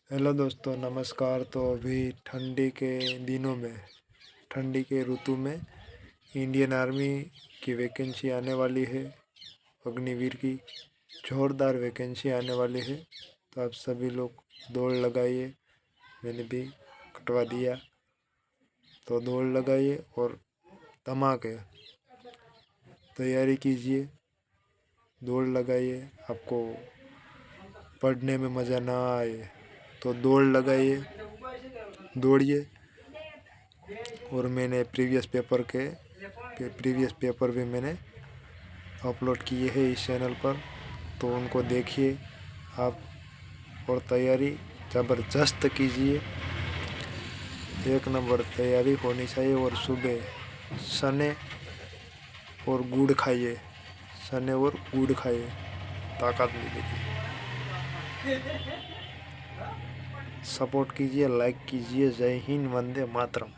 Hello दोस्तों, नमस्कार। तो अभी ठंडी के दिनों में, ठंडी के ऋतु में इंडियन आर्मी की वैकेंसी आने वाली है। अग्निवीर की जोरदार वैकेंसी आने वाली है। तो आप सभी लोग दौड़ लगाइए। मैंने भी कटवा दिया, तो दौड़ लगाइए और धमाके तैयारी कीजिए। दौड़ लगाइए। आपको पढ़ने में मज़ा ना आए तो दौड़ लगाइए, दौड़िए। और मैंने प्रीवियस पेपर भी मैंने अपलोड किए हैं इस चैनल पर, तो उनको देखिए आप और तैयारी ज़बरदस्त कीजिए। एक नंबर तैयारी होनी चाहिए। और सुबह चने और गुड़ खाइए, चने और गुड़ खाइए, ताकत मिलेगी। सपोर्ट कीजिए, लाइक कीजिए। जय हिंद, वंदे मातरम।